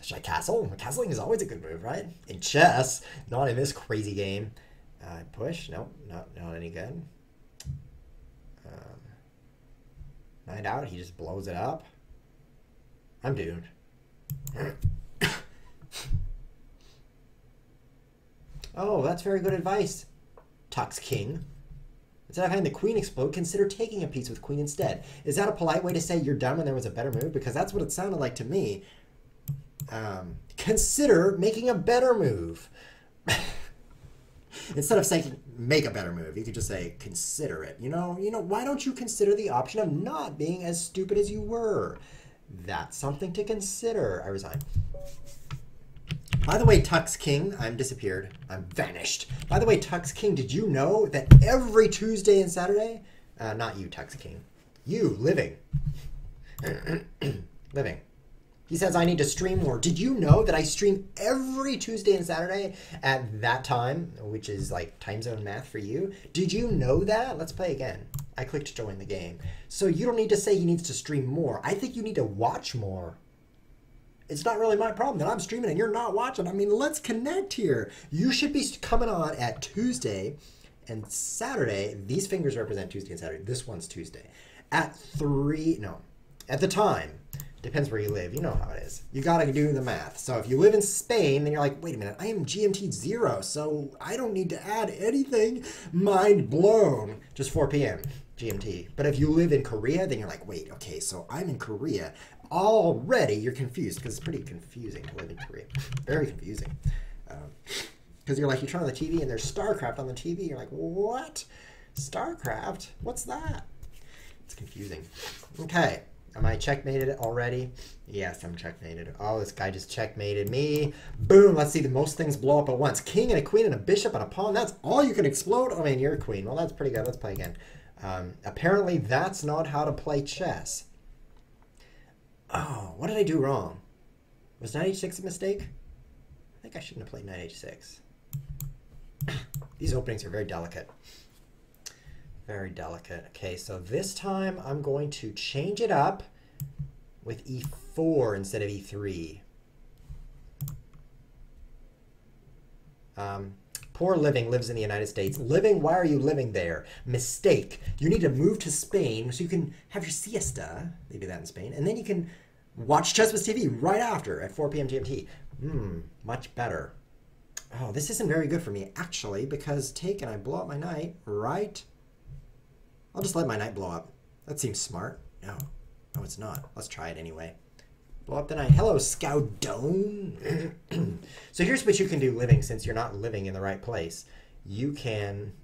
Should I castle? Castling is always a good move, right? In chess, not in this crazy game. Push? Nope, not any good. Knight out, he just blows it up. I'm doomed. Oh, that's very good advice, Tux King. Instead of having the queen explode, consider taking a piece with queen instead. Is that a polite way to say you're done when there was a better move? Because that's what it sounded like to me. Consider making a better move. Instead of saying make a better move, you could just say consider it. You know, why don't you consider the option of not being as stupid as you were? That's something to consider. I resign. By the way, Tux King, I'm disappeared. I'm vanished. By the way, Tux King, did you know that every Tuesday and Saturday, not you, Tux King, you, Living, Living, he says I need to stream more. Did you know that I stream every Tuesday and Saturday at that time, which is like time zone math for you? Did you know that? Let's play again. I clicked join the game. So you don't need to say he needs to stream more. I think you need to watch more. It's not really my problem that I'm streaming and you're not watching. I mean, let's connect here. You should be coming on at Tuesday and Saturday. These fingers represent Tuesday and Saturday. This one's Tuesday. At 3, no, at the time. Depends where you live. You know how it is. You got to do the math. So if you live in Spain, then you're like, wait a minute, I am GMT 0, so I don't need to add anything. Mind blown. Just 4 p.m. GMT. But if you live in Korea, then you're like, wait, okay, so I'm in Korea. Already you're confused because it's pretty confusing to live in Korea. Very confusing. Because you're like, you turn on the TV and there's StarCraft on the TV. You're like, what? StarCraft? What's that? It's confusing. Okay. Am I checkmated already? Yes, I'm checkmated. Oh, this guy just checkmated me. Boom. Let's see the most things blow up at once. King and a queen and a bishop and a pawn. That's all you can explode? I mean, you're a queen. Well, that's pretty good. Let's play again. Apparently, that's not how to play chess. Oh, what did I do wrong? Was knight h6 a mistake? I think I shouldn't have played knight h6. These openings are very delicate. Very delicate. Okay, so this time I'm going to change it up with e4 instead of e3. Poor Living lives in the United States. Living, why are you living there? Mistake. You need to move to Spain so you can have your siesta. They do that in Spain. And then you can watch Chess with TV right after at 4 p.m. GMT. Much better. Oh, this isn't very good for me, actually, because take and I blow up my knight, right? I'll just let my knight blow up. That seems smart. No, it's not. Let's try it anyway. Blow up the knight. Hello, Scoudone. So here's what you can do living since you're not living in the right place. You can,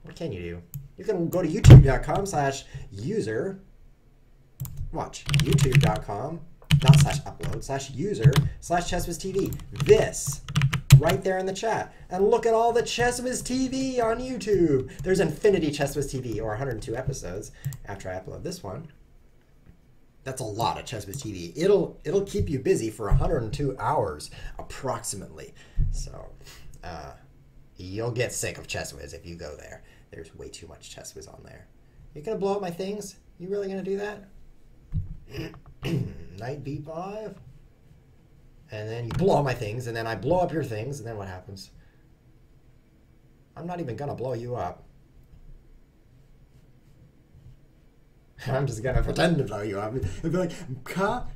what can you do? You can go to youtube.com/user. Watch, youtube.com, not /upload, /user/ChessWizTV. This. Right there in the chat. And look at all the ChessWiz TV on YouTube. There's infinity ChessWiz TV, or 102 episodes after I upload this one. That's a lot of ChessWiz TV. It'll keep you busy for 102 hours, approximately. So you'll get sick of ChessWiz if you go there. There's way too much ChessWiz on there. You're going to blow up my things? You really going to do that? Knight b5. And then you blow up my things, and then I blow up your things, and then what happens? I'm not even going to blow you up. I'm just going to pretend to blow you up. It'll be like, ka,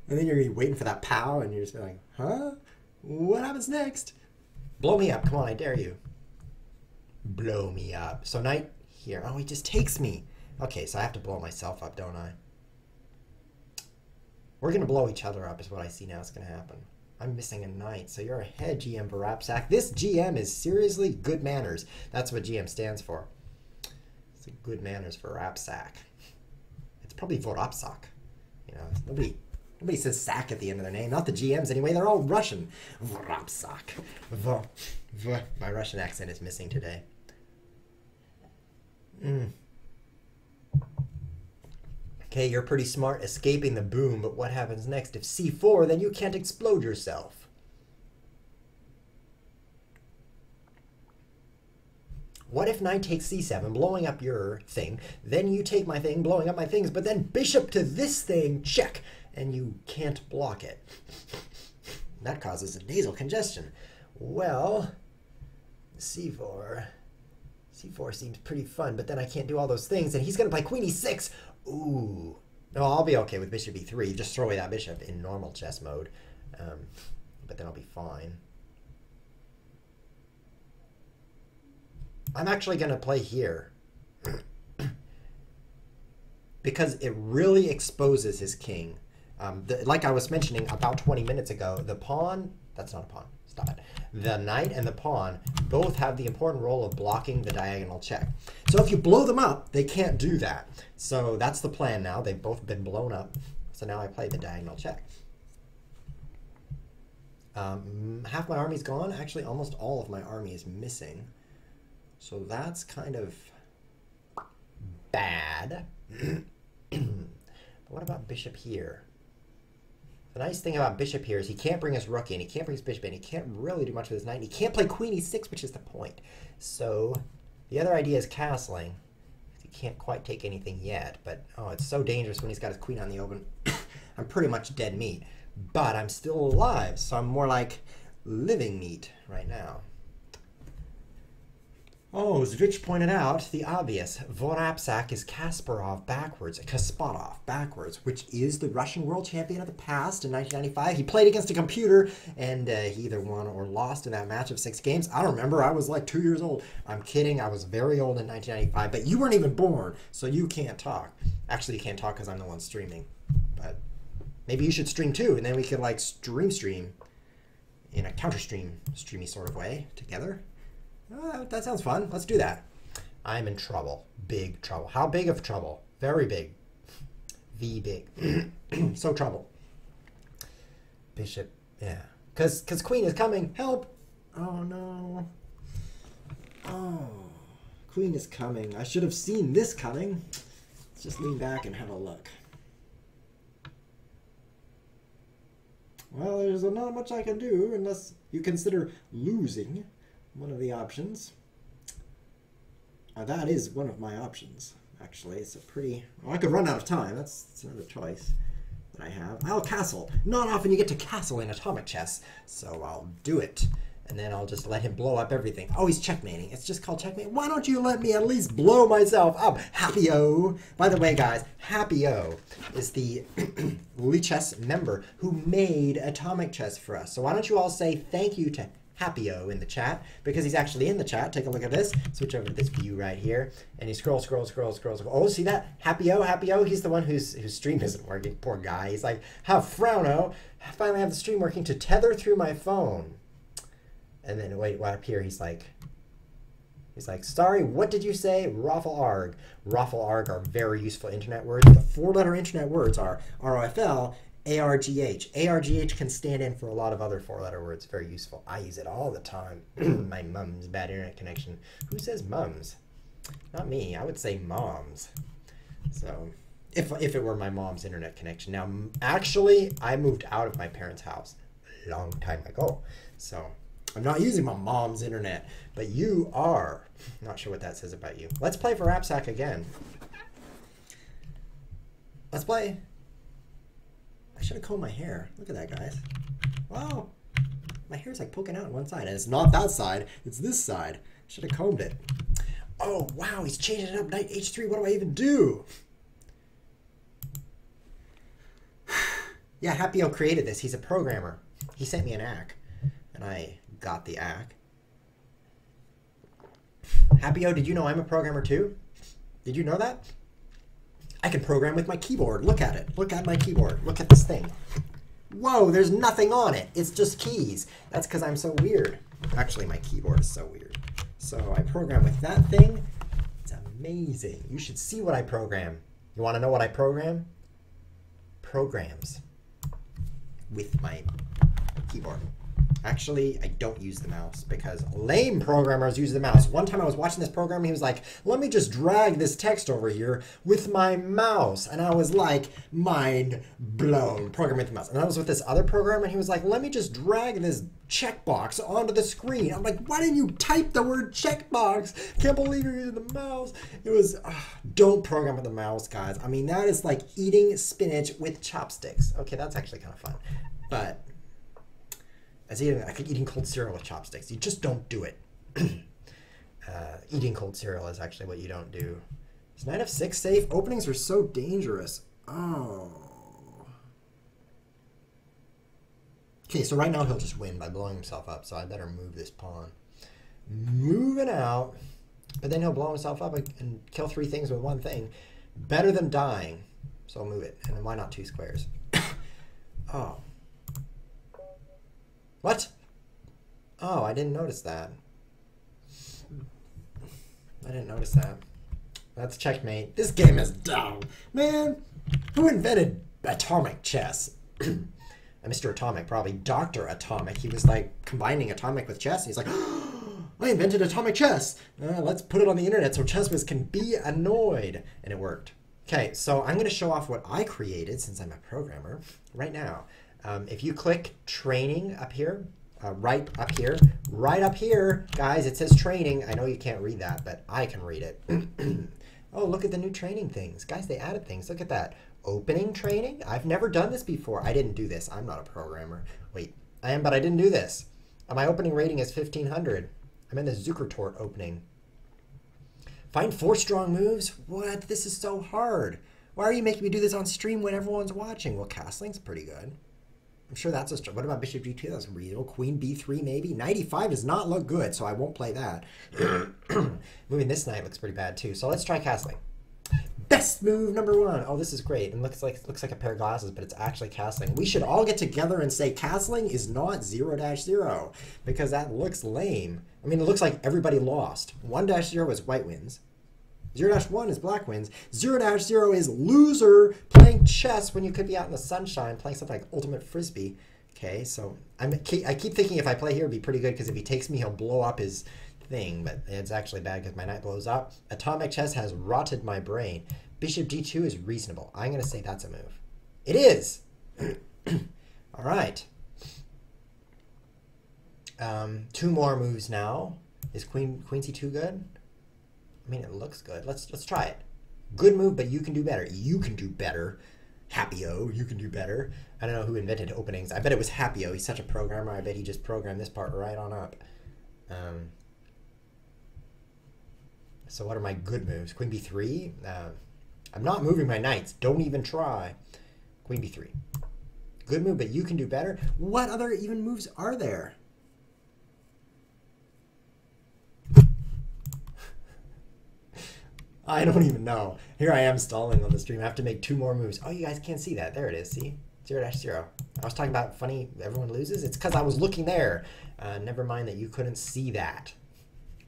and then you're gonna be waiting for that pow, and you're just like, huh? What happens next? Blow me up. Come on, I dare you. Blow me up. So knight here. Oh, he just takes me. Okay, so I have to blow myself up, don't I? We're going to blow each other up is what I see now is going to happen. I'm missing a knight, so you're ahead, GM Varapsak. This GM is seriously good manners. That's what GM stands for. It's good manners for Varapsak. It's probably Vorapsak. You know, nobody says sack at the end of their name. Not the GMs anyway. They're all Russian. Vorapsak. My Russian accent is missing today. Okay, you're pretty smart escaping the boom, but what happens next? If c4, then you can't explode yourself. What if knight takes c7, blowing up your thing, then you take my thing, blowing up my things, but then bishop to this thing, check, and you can't block it. That causes a nasal congestion. Well, c4 seems pretty fun, but then I can't do all those things, and he's going to play queen e6. Ooh. No, I'll be okay with bishop e3. Just throw away that bishop in normal chess mode. But then I'll be fine. I'm actually going to play here. Because it really exposes his king. Like I was mentioning about 20 minutes ago, the pawn... That's not a pawn. Stop it. The knight and the pawn both have the important role of blocking the diagonal check. So if you blow them up, they can't do that. So that's the plan now. They've both been blown up. So now I play the diagonal check. Half my army's gone. Actually, almost all of my army is missing. So that's kind of bad. But what about bishop here? The nice thing about bishop here is he can't bring his rook in, he can't bring his bishop in, he can't really do much with his knight, and he can't play queen e6, which is the point. So the other idea is castling. He can't quite take anything yet, but oh, it's so dangerous when he's got his queen on the open. I'm pretty much dead meat, but I'm still alive, so I'm more like living meat right now. Oh, Zvich pointed out the obvious. Vorapsak is Kasparov backwards, which is the Russian world champion of the past in 1995. He played against a computer, and he either won or lost in that match of 6 games. I don't remember. I was like 2 years old. I'm kidding. I was very old in 1995, but you weren't even born, so you can't talk. Actually, you can't talk because I'm the one streaming. But maybe you should stream too, and then we could like stream in a streamy sort of way together. Oh, that sounds fun. Let's do that. I'm in trouble. Big trouble. How big of trouble? Very big. V big. So trouble. Bishop. Yeah. Because queen is coming. Help. Oh, no. Oh. Queen is coming. I should have seen this coming. Let's just lean back and have a look. Well, there's not much I can do unless you consider losing. One of the options. That is one of my options, actually. It's a pretty... Well, I could run out of time. That's another choice that I have. I'll castle. Not often you get to castle in atomic chess, so I'll do it. And then I'll just let him blow up everything. Oh, he's checkmating. It's just called checkmate. Why don't you let me at least blow myself up? Happy-O. By the way, guys, Happy-O is the Lichess member who made atomic chess for us. So why don't you all say thank you to Happy-O in the chat, because he's actually in the chat. Take a look at this. Switch over to this view right here, and he scroll. Oh, see that? Happy-O. He's the one whose stream isn't working. Poor guy. He's like, how Frowno. I finally have the stream working to tether through my phone. And then wait, up here he's like, sorry, what did you say? Raffle arg. Raffle arg are very useful internet words. The 4-letter internet words are ROFL. ARGH. ARGH can stand in for a lot of other 4-letter words. Very useful. I use it all the time. My mum's bad internet connection. Who says mums? Not me. I would say moms. So, if it were my mom's internet connection. Now, actually, I moved out of my parents' house a long time ago. So, I'm not using my mom's internet. But you are. Not sure what that says about you. Let's play for Rapsack again. Let's play. I should have combed my hair. Look at that, guys. Wow. My hair's like poking out on one side. And it's not that side. It's this side. Should have combed it. Oh, wow. He's changing it up. Knight H3. What do I even do? Yeah, Happy-O created this. He's a programmer. He sent me an ACK. And I got the ACK. Happy-O, did you know I'm a programmer too? Did you know that? I can program with my keyboard. Look at it. Look at my keyboard. Look at this thing. Whoa, there's nothing on it. It's just keys. That's because I'm so weird. Actually, my keyboard is so weird. So I program with that thing. It's amazing. You should see what I program. You want to know what I program? Programs with my keyboard. Actually, I don't use the mouse because lame programmers use the mouse. One time I was watching this program and he was like, let me just drag this text over here with my mouse. And I was like, mind blown, program with the mouse. And I was with this other program and he was like, let me just drag this checkbox onto the screen. I'm like, why didn't you type the word checkbox? Can't believe you're using the mouse. It was, don't program with the mouse, guys. I mean, that is like eating spinach with chopsticks. Okay, that's actually kind of fun. But I could eating cold cereal with chopsticks. You just don't do it. Eating cold cereal is actually what you don't do. Is Knight F6 safe? Openings are so dangerous. Oh. Okay, so right now he'll just win by blowing himself up, so I better move this pawn. Moving out. But then he'll blow himself up and kill 3 things with 1 thing. Better than dying. So I'll move it. And then why not 2 squares? Oh. What? Oh, I didn't notice that. I didn't notice that. That's checkmate. This game is dumb. Man, who invented atomic chess? Mr. Atomic, probably Dr. Atomic. He was like combining atomic with chess. He's like, oh, I invented atomic chess. Let's put it on the internet so chessmen can be annoyed. And it worked. Okay, so I'm going to show off what I created since I'm a programmer right now. If you click training up here, right up here, guys, it says training. I know you can't read that, but I can read it. Oh, look at the new training things. Guys, they added things. Look at that. Opening training? I've never done this before. I didn't do this. I'm not a programmer. Wait, I am, but I didn't do this. My opening rating is 1500. I'm in the Zuckertort opening. Find 4 strong moves? What? This is so hard. Why are you making me do this on stream when everyone's watching? Well, castling's pretty good. I'm sure that's a strong. What about Bishop G2? That's reasonable. Queen B3 maybe? 95 does not look good, so I won't play that. Moving this knight looks pretty bad too. So let's try castling. Best move number 1. Oh, this is great. And looks like a pair of glasses, but it's actually castling. We should all get together and say castling is not 0-0 because that looks lame. I mean, it looks like everybody lost. 1-0 is white wins. 0-1 is black wins. 0-0 is loser playing chess when you could be out in the sunshine playing something like Ultimate Frisbee. Okay, so I keep thinking if I play here, it'd be pretty good because if he takes me, he'll blow up his thing, but it's actually bad because my knight blows up. Atomic chess has rotted my brain. Bishop G2 is reasonable. I'm going to say that's a move. It is! All right. 2 more moves now. Is Queen C2 good? I mean, it looks good. Let's try it. Good move, but you can do better. You can do better. Happy-o, you can do better. I don't know who invented openings. I bet it was Happy-o. He's such a programmer. I bet he just programmed this part right on up. So what are my good moves? Queen B3? I'm not moving my knights. Don't even try. Queen B3. Good move, but you can do better. What other even moves are there? I don't even know. Here I am stalling on the stream. I have to make 2 more moves. Oh, you guys can't see that. There it is. See? 0-0. I was talking about funny, everyone loses. It's because I was looking there. Never mind that you couldn't see that.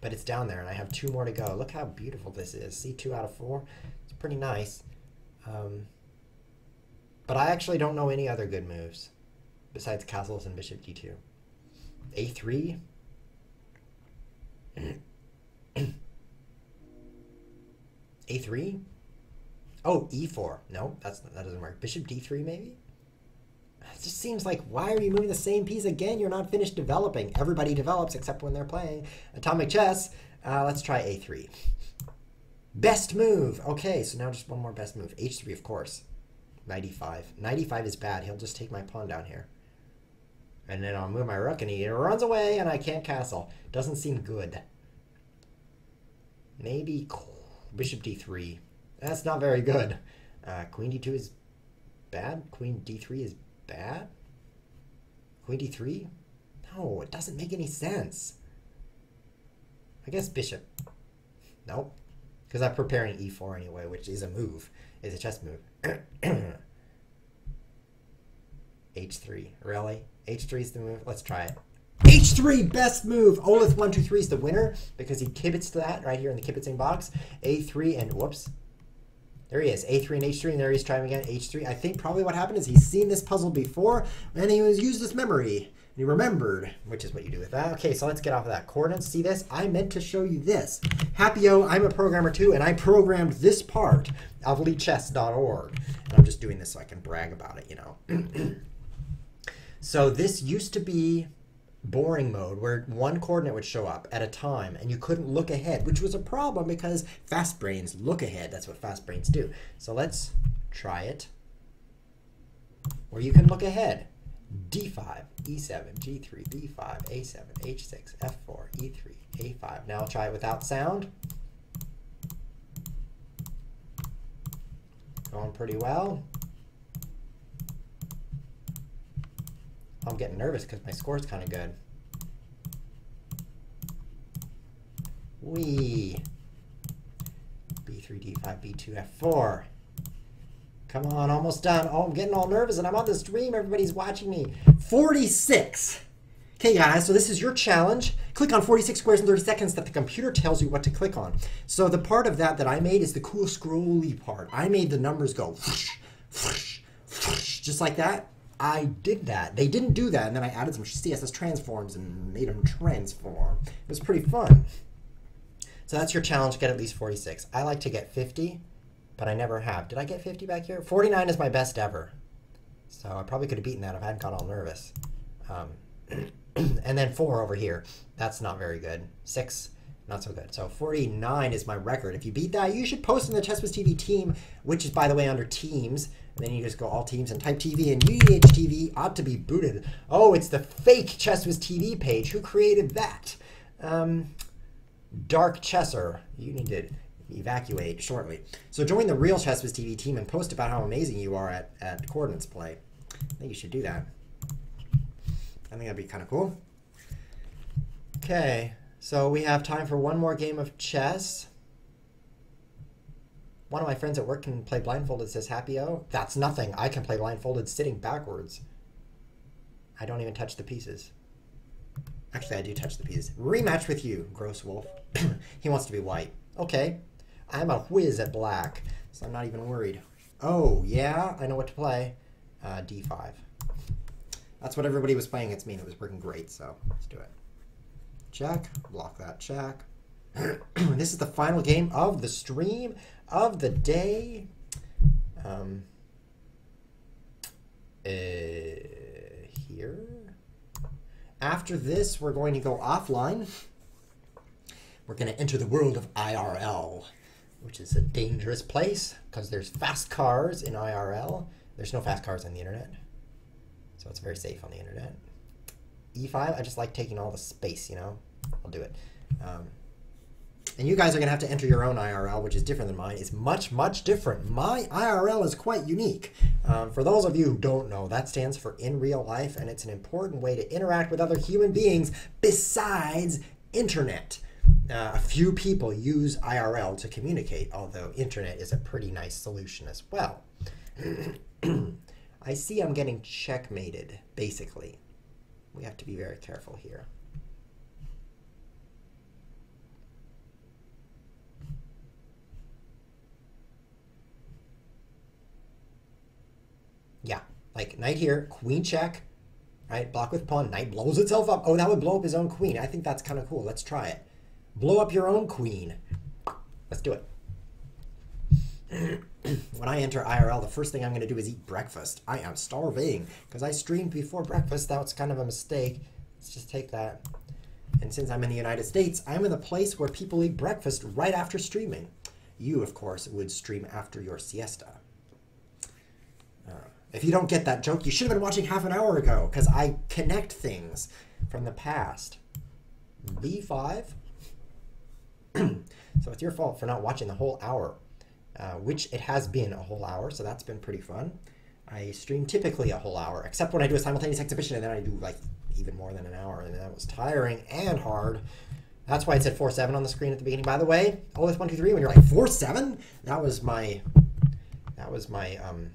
But it's down there, and I have 2 more to go. Look how beautiful this is. See, 2 out of 4. It's pretty nice. But I actually don't know any other good moves besides castles and Bishop D2. A3. A3? Oh, E4. No, that doesn't work. Bishop D3 maybe? It just seems like, why are you moving the same piece again? You're not finished developing. Everybody develops except when they're playing Atomic Chess. Let's try A3. Best move. Okay, so now just 1 more best move. H3, of course. 95. 95 is bad. He'll just take my pawn down here. And then I'll move my rook, and he runs away, and I can't castle. Doesn't seem good. Maybe Bishop D3. That's not very good. Queen D2 is bad. Queen D3 is bad. Queen D3? No, it doesn't make any sense. I guess Bishop. Nope. Because I'm preparing E4 anyway, which is a move. It's a chess move. H3. Really? H3 is the move? Let's try it. H3, best move. Olith 123 is the winner because he kibitz to that right here in the kibitzing box. A3 and whoops. There he is. A3 and H3, and there he's trying again. H3. I think probably what happened is he's seen this puzzle before and he used his memory. And he remembered, which is what you do with that. Okay, so let's get off of that. Coordinates. See this? I meant to show you this. Happy-o, I'm a programmer too, and I programmed this part of leechess.org. And I'm just doing this so I can brag about it, you know. So this used to be boring mode where 1 coordinate would show up at a time and you couldn't look ahead, which was a problem because fast brains look ahead. That's what fast brains do. So let's try it where you can look ahead. D5, E7, G3, B5, A7, H6, F4, E3, A5. Now I'll try it without sound. Going pretty well. I'm getting nervous because my score's kind of good. Wee. B3, D5, B2, F4. Come on, almost done. Oh, I'm getting all nervous and I'm on the stream. Everybody's watching me. 46. Okay, guys, so this is your challenge. Click on 46 squares in 30 seconds that the computer tells you what to click on. So the part of that I made is the cool scrolly part. I made the numbers go whoosh, whoosh, whoosh, just like that. I did that. They didn't do that, and then I added some CSS transforms and made them transform. It was pretty fun. So that's your challenge, get at least 46. I like to get 50, but I never have. Did I get 50 back here? 49 is my best ever. So I probably could have beaten that if I hadn't got all nervous. And then 4 over here. That's not very good. 6, not so good. So 49 is my record. If you beat that, you should post in the Chess Whiz TV team, which is, by the way, under teams. And then you just go all teams and type TV, and UDH ought to be booted. Oh, it's the fake Chess Whiz TV page. Who created that? Dark Chesser. You need to evacuate shortly. So join the real Chess Whiz TV team and post about how amazing you are at coordinates play. I think you should do that. I think that'd be kind of cool. Okay, so we have time for one more game of chess. One of my friends at work can play blindfolded, says Happy-O. That's nothing. I can play blindfolded sitting backwards. I don't even touch the pieces. Actually, I do touch the pieces. Rematch with you, Gross Wolf. He wants to be white. Okay, I'm a whiz at black, so I'm not even worried. Oh, yeah, I know what to play. D5. That's what everybody was playing against me, and it was working great, so let's do it. Check, block that check. This is the final game of the stream of the day. Here. After this, we're going to go offline. We're going to enter the world of IRL, which is a dangerous place because there's fast cars in IRL. There's no fast cars on the internet, so it's very safe on the internet. E5, I just like taking all the space, you know? I'll do it. And you guys are going to have to enter your own IRL, which is different than mine. It's much, much different. My IRL is quite unique. For those of you who don't know, that stands for in real life, and it's an important way to interact with other human beings besides internet. A few people use IRL to communicate, although internet is a pretty nice solution as well. I see I'm getting checkmated, basically. We have to be very careful here. Yeah, like knight here, queen check, right? Block with pawn, knight blows itself up. Oh, that would blow up his own queen. I think that's kind of cool. Let's try it. Blow up your own queen. Let's do it. When I enter IRL, the first thing I'm going to do is eat breakfast. I am starving because I streamed before breakfast. That was kind of a mistake. Let's just take that. And since I'm in the United States, I'm in the place where people eat breakfast right after streaming. You, of course, would stream after your siesta. If you don't get that joke, you should have been watching half an hour ago because I connect things from the past. B5. So it's your fault for not watching the whole hour, which it has been a whole hour, so that's been pretty fun. I stream typically a whole hour, except when I do a simultaneous exhibition, and then I do like even more than an hour, and that was tiring and hard. That's why it said 4-7 on the screen at the beginning. By the way, OLS123, when you're like 4-7, that was my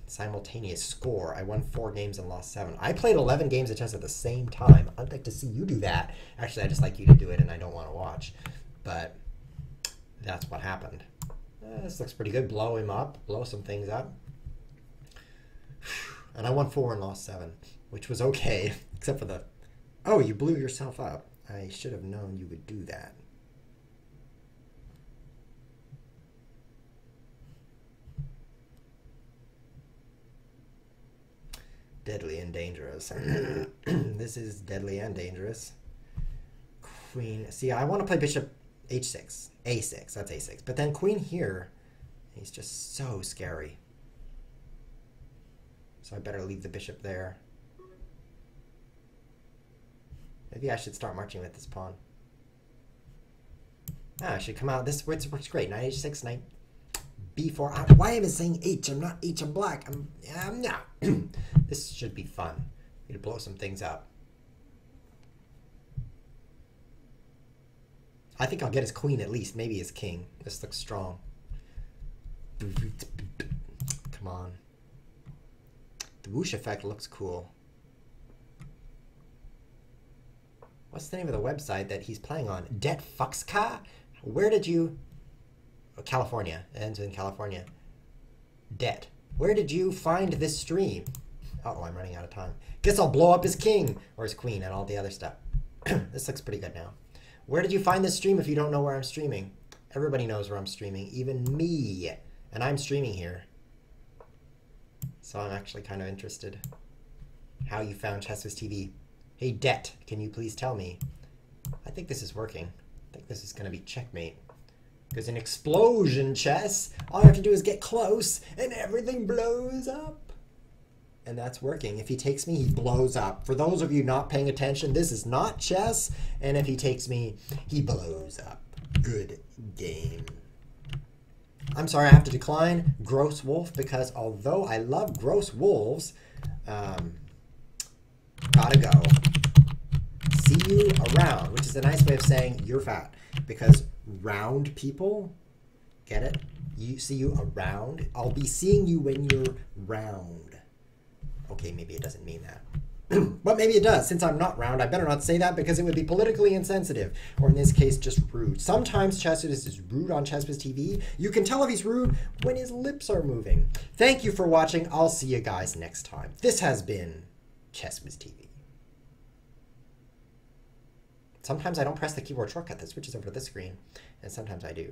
simultaneous score. I won 4 games and lost 7. I played 11 games of chess at the same time. I'd like to see you do that. Actually, I just like you to do it, and I don't want to watch. But that's what happened. This looks pretty good. Blow him up. Blow some things up. And I won 4 and lost 7, which was okay, except for the... Oh, you blew yourself up. I should have known you would do that. Deadly and dangerous. This is deadly and dangerous. Queen. See, I want to play bishop h6. a6. That's a6. But then queen here, he's just so scary. So I better leave the bishop there. Maybe I should start marching with this pawn. I should come out. This works great. Knight h6, knight b4. Why am I saying h? I'm not h. I'm black. I'm not. This should be fun. We need to blow some things up. I think I'll get his queen at least. Maybe his king. This looks strong. Come on. The whoosh effect looks cool. What's the name of the website that he's playing on? Det Fuxka? Where did you... Oh, California. It ends in California. Det. Where did you find this stream? Uh-oh, I'm running out of time. Guess I'll blow up his king or his queen and all the other stuff. This looks pretty good now. Where did you find this stream if you don't know where I'm streaming? Everybody knows where I'm streaming, even me. And I'm streaming here. So I'm actually kind of interested how you found Chess Whiz TV. Hey, Det, can you please tell me? I think this is working. think this is going to be checkmate. Because in explosion chess, all you have to do is get close and everything blows up. And that's working. If he takes me, he blows up. For those of you not paying attention, this is not chess. And if he takes me, he blows up. Good game. I'm sorry, I have to decline Gross Wolf because although I love gross wolves, gotta go. See you around, which is a nice way of saying you're fat. Because round people, get it? See you around. I'll be seeing you when you're round. Okay, maybe it doesn't mean that. But maybe it does. Since I'm not round, I better not say that because it would be politically insensitive. Or in this case, just rude. Sometimes Chesswiz is rude on Chesswiz TV. You can tell if he's rude when his lips are moving. Thank you for watching. I'll see you guys next time. This has been Chesswiz TV. Sometimes I don't press the keyboard shortcut that switches over to this screen. And sometimes I do.